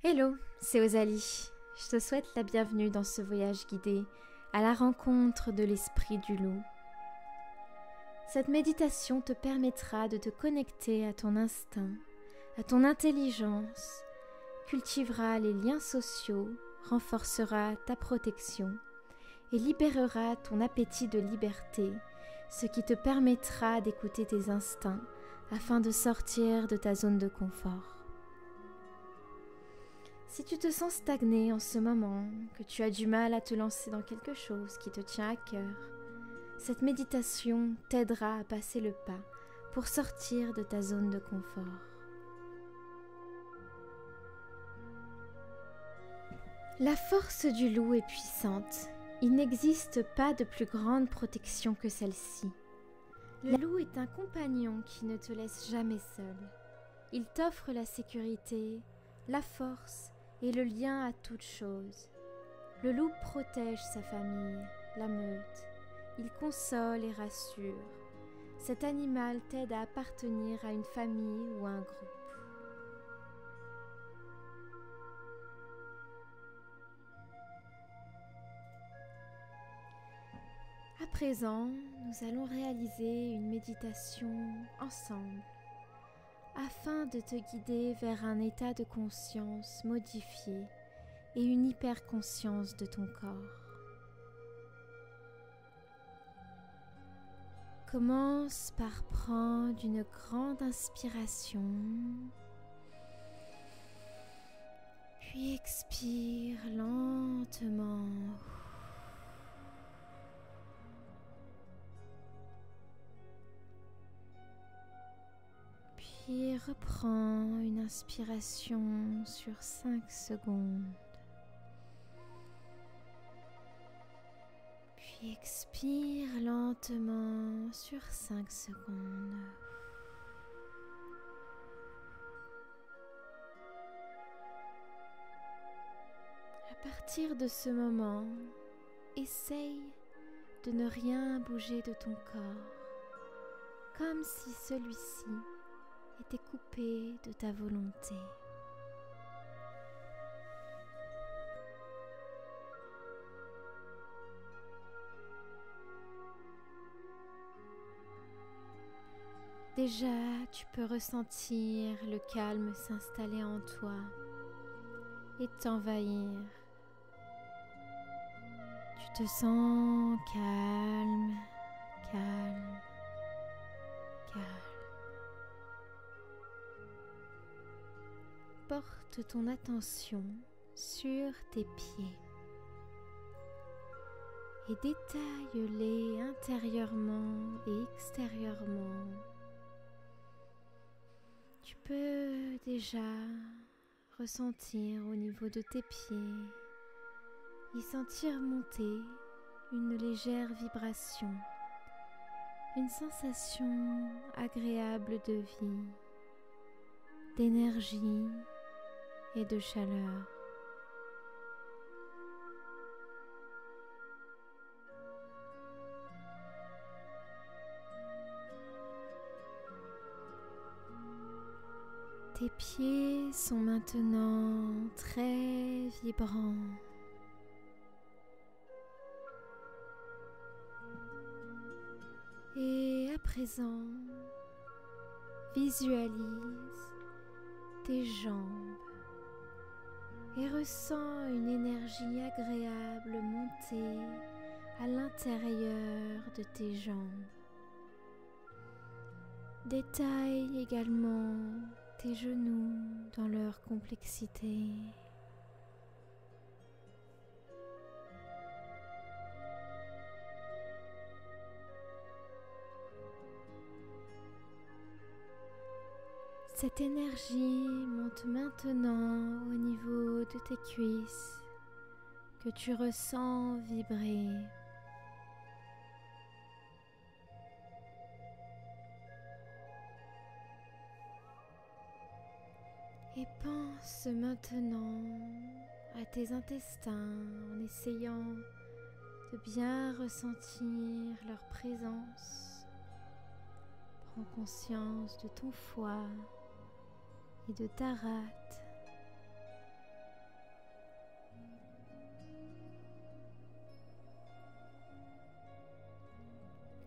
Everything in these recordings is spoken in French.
Hello, c'est Osalie. Je te souhaite la bienvenue dans ce voyage guidé à la rencontre de l'esprit du loup. Cette méditation te permettra de te connecter à ton instinct, à ton intelligence, cultivera les liens sociaux, renforcera ta protection et libérera ton appétit de liberté, ce qui te permettra d'écouter tes instincts afin de sortir de ta zone de confort. Si tu te sens stagné en ce moment, que tu as du mal à te lancer dans quelque chose qui te tient à cœur, cette méditation t'aidera à passer le pas pour sortir de ta zone de confort. La force du loup est puissante. Il n'existe pas de plus grande protection que celle-ci. Le loup est un compagnon qui ne te laisse jamais seul. Il t'offre la sécurité, la force et le lien à toute chose. Le loup protège sa famille, la meute. Il console et rassure. Cet animal t'aide à appartenir à une famille ou à un groupe. À présent, nous allons réaliser une méditation ensemble afin de te guider vers un état de conscience modifié et une hyperconscience de ton corps. Commence par prendre une grande inspiration, puis expire lentement. Puis reprends une inspiration sur 5 secondes. Puis expire lentement sur 5 secondes. À partir de ce moment, essaye de ne rien bouger de ton corps, comme si celui-ci était coupé de ta volonté. Déjà, tu peux ressentir le calme s'installer en toi et t'envahir. Tu te sens calme, calme, calme. Porte ton attention sur tes pieds et détaille-les intérieurement et extérieurement. Tu peux déjà ressentir au niveau de tes pieds, y sentir monter une légère vibration, une sensation agréable de vie, d'énergie et de chaleur. Tes pieds sont maintenant très vibrants. Et à présent, visualise tes jambes et ressens une énergie agréable monter à l'intérieur de tes jambes. Détaille également tes genoux dans leur complexité. Cette énergie monte maintenant au niveau de tes cuisses que tu ressens vibrer. Et pense maintenant à tes intestins en essayant de bien ressentir leur présence. Prends conscience de ton foie et de ta rate.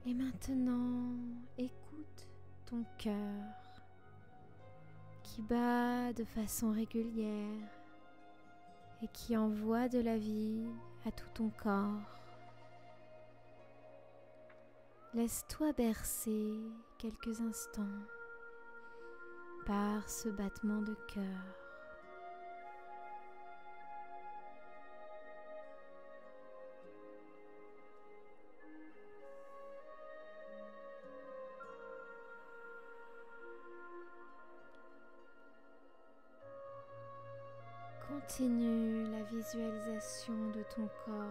Et maintenant, écoute ton cœur qui bat de façon régulière et qui envoie de la vie à tout ton corps. Laisse-toi bercer quelques instants par ce battement de cœur. Continue la visualisation de ton corps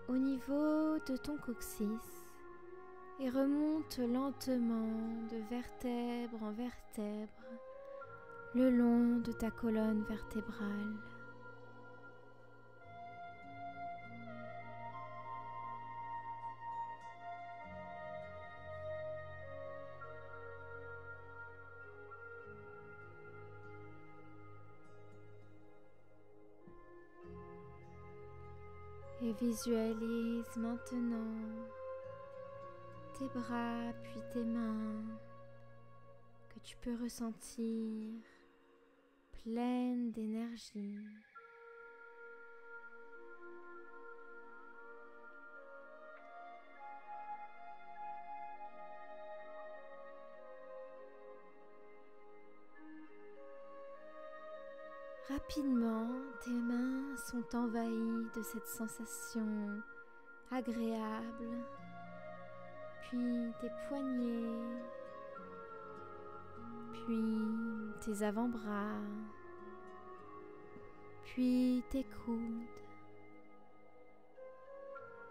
au niveau de ton coccyx et remonte lentement de vertèbre en vertèbre le long de ta colonne vertébrale. Et visualise maintenant tes bras puis tes mains que tu peux ressentir pleines d'énergie. Rapidement, tes mains sont envahies de cette sensation agréable, puis tes poignets, puis tes avant-bras, puis tes coudes,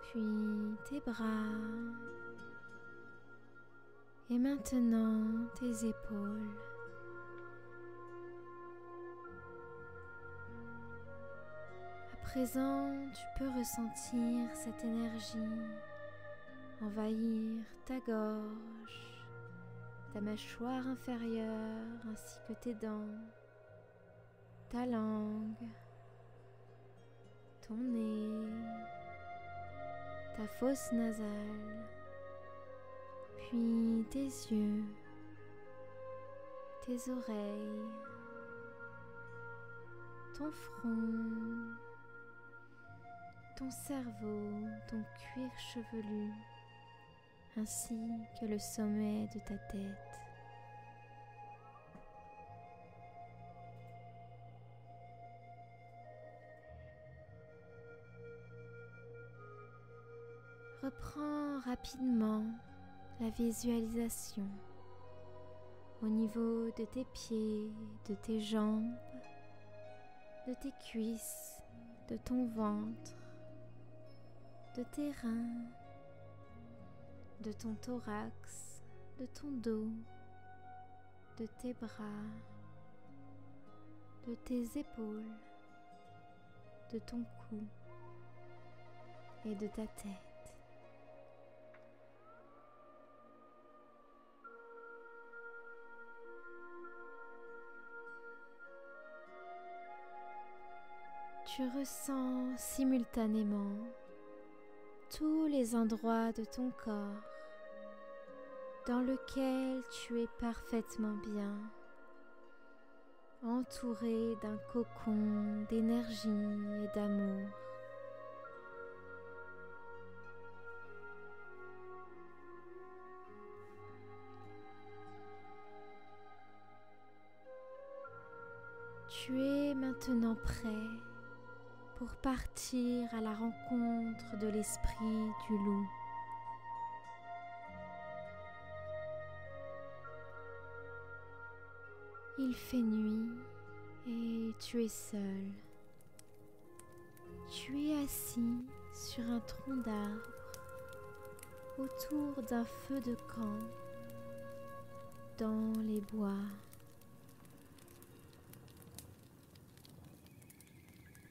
puis tes bras, et maintenant tes épaules. À présent, tu peux ressentir cette énergie envahir ta gorge, ta mâchoire inférieure ainsi que tes dents, ta langue, ton nez, ta fosse nasale, puis tes yeux, tes oreilles, ton front, ton cerveau, ton cuir chevelu, ainsi que le sommet de ta tête. Reprends rapidement la visualisation au niveau de tes pieds, de tes jambes, de tes cuisses, de ton ventre, de tes reins, de ton thorax, de ton dos, de tes bras, de tes épaules, de ton cou et de ta tête. Tu ressens simultanément tous les endroits de ton corps dans lequel tu es parfaitement bien, entouré d'un cocon d'énergie et d'amour. Tu es maintenant prêt pour partir à la rencontre de l'esprit du loup. Il fait nuit et tu es seul. Tu es assis sur un tronc d'arbre autour d'un feu de camp dans les bois.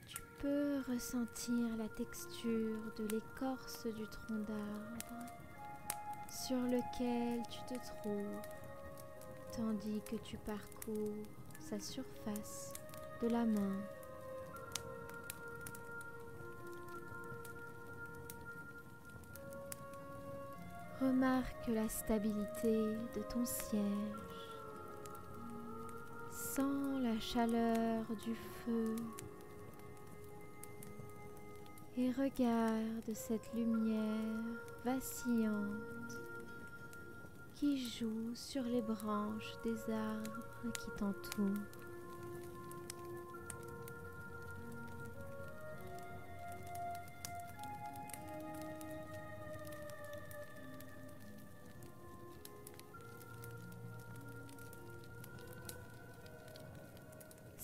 Tu peux ressentir la texture de l'écorce du tronc d'arbre sur lequel tu te trouves, tandis que tu parcours sa surface de la main. Remarque la stabilité de ton siège. Sens la chaleur du feu et regarde cette lumière vacillante qui joue sur les branches des arbres qui t'entourent.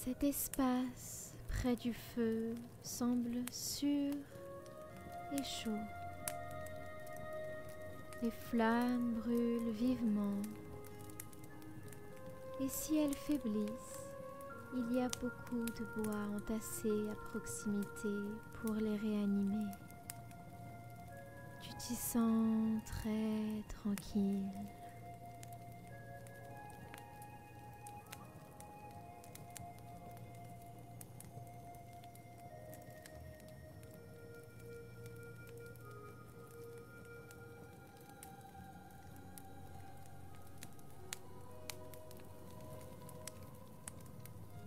Cet espace près du feu semble sûr et chaud. Les flammes brûlent vivement et si elles faiblissent, il y a beaucoup de bois entassé à proximité pour les réanimer. Tu t'y sens très tranquille.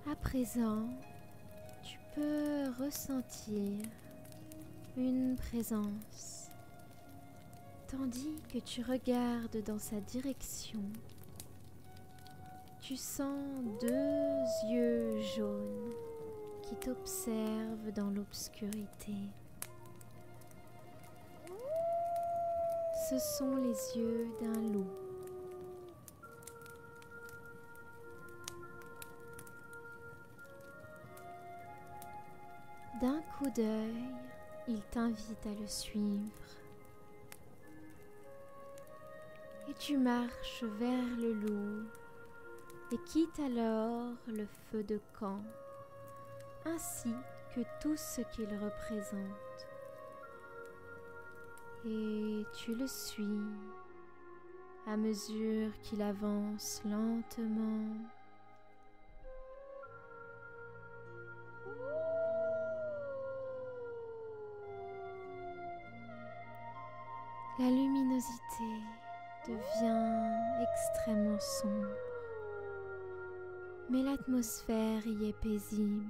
À présent, tu peux ressentir une présence. Tandis que tu regardes dans sa direction, tu sens deux yeux jaunes qui t'observent dans l'obscurité. Ce sont les yeux d'un loup. D'un coup d'œil, il t'invite à le suivre. Et tu marches vers le loup et quittes alors le feu de camp, ainsi que tout ce qu'il représente. Et tu le suis à mesure qu'il avance lentement. La luminosité devient extrêmement sombre, mais l'atmosphère y est paisible.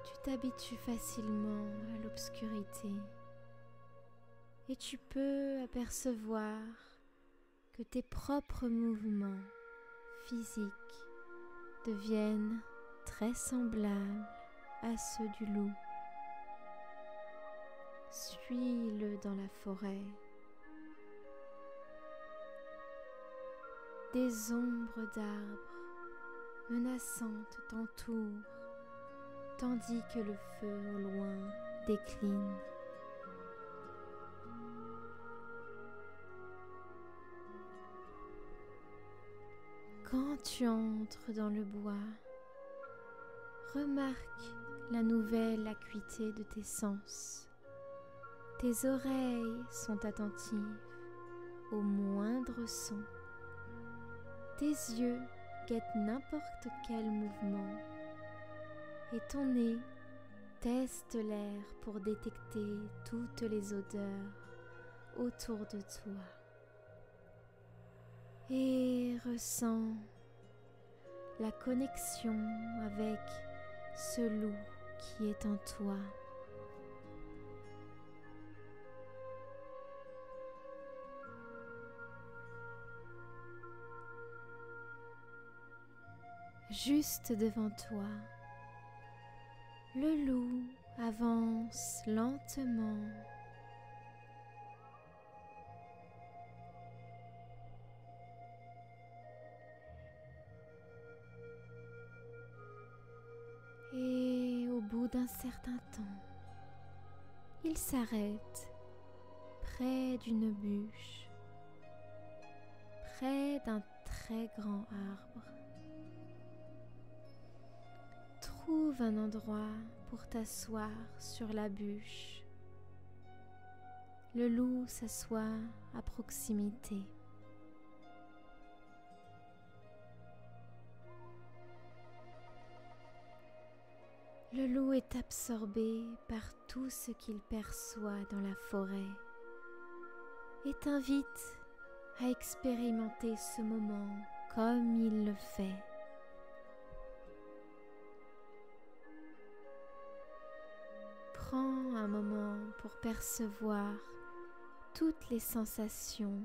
Tu t'habitues facilement à l'obscurité et tu peux apercevoir que tes propres mouvements physiques deviennent très semblables à ceux du loup. Suis-le dans la forêt. Des ombres d'arbres menaçantes t'entourent, tandis que le feu au loin décline. Quand tu entres dans le bois, remarque la nouvelle acuité de tes sens. Tes oreilles sont attentives au moindre son. Tes yeux guettent n'importe quel mouvement et ton nez teste l'air pour détecter toutes les odeurs autour de toi. Et ressens la connexion avec ce loup qui est en toi. Juste devant toi, le loup avance lentement. Et au bout d'un certain temps, il s'arrête près d'une bûche, près d'un très grand arbre. Trouve un endroit pour t'asseoir sur la bûche. Le loup s'assoit à proximité. Le loup est absorbé par tout ce qu'il perçoit dans la forêt et t'invite à expérimenter ce moment comme il le fait. Prends un moment pour percevoir toutes les sensations,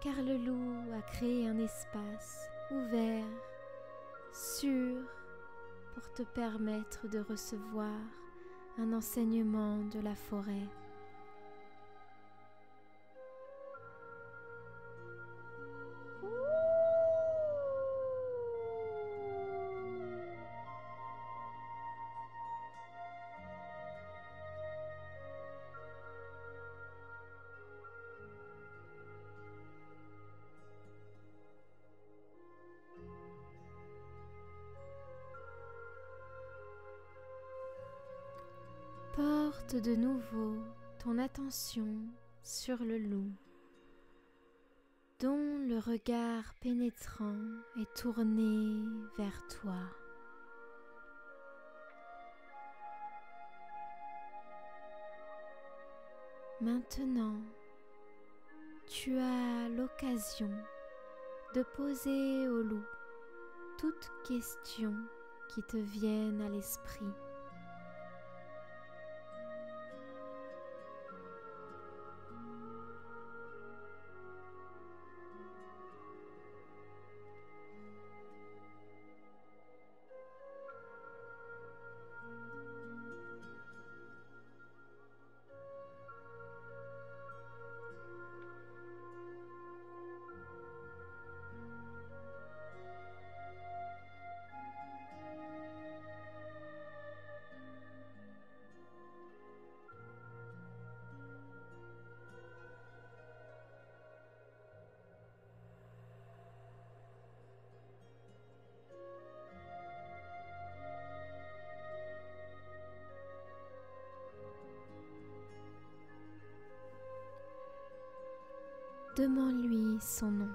car le loup a créé un espace ouvert, sûr, pour te permettre de recevoir un enseignement de la forêt. Porte de nouveau ton attention sur le loup, dont le regard pénétrant est tourné vers toi. Maintenant, tu as l'occasion de poser au loup toutes questions qui te viennent à l'esprit. Demande-lui son nom.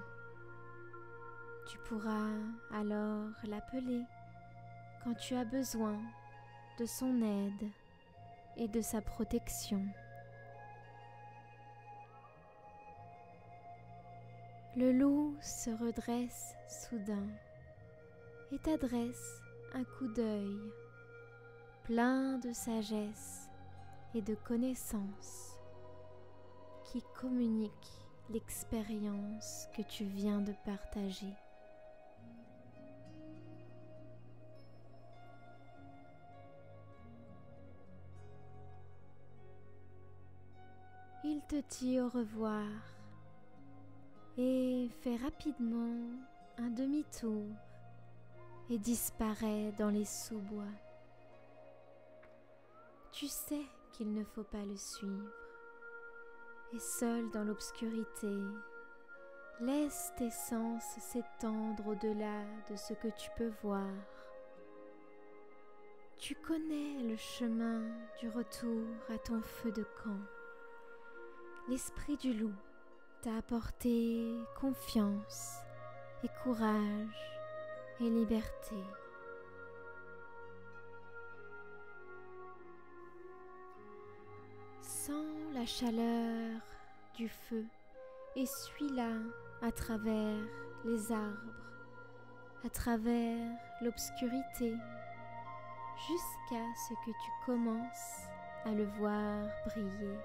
Tu pourras alors l'appeler quand tu as besoin de son aide et de sa protection. Le loup se redresse soudain et t'adresse un coup d'œil plein de sagesse et de connaissance qui communique l'expérience que tu viens de partager. Il te dit au revoir et fait rapidement un demi-tour et disparaît dans les sous-bois. Tu sais qu'il ne faut pas le suivre. Et seul dans l'obscurité, laisse tes sens s'étendre au-delà de ce que tu peux voir. Tu connais le chemin du retour à ton feu de camp. L'esprit du loup t'a apporté confiance et courage et liberté. Sens la chaleur du feu et suis-la à travers les arbres, à travers l'obscurité, jusqu'à ce que tu commences à le voir briller.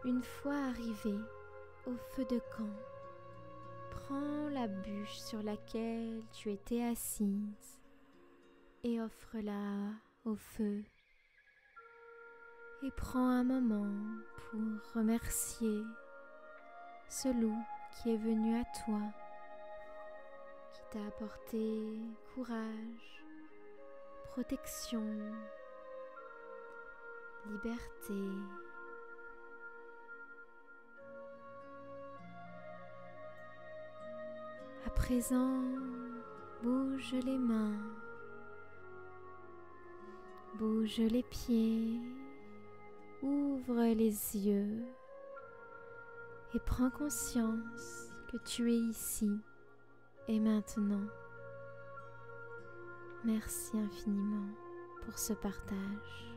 Une fois arrivé au feu de camp, prends la bûche sur laquelle tu étais assise et offre-la au feu. Et prends un moment pour remercier ce loup qui est venu à toi, qui t'a apporté courage, protection, liberté. À présent, bouge les mains, bouge les pieds, ouvre les yeux et prends conscience que tu es ici et maintenant. Merci infiniment pour ce partage.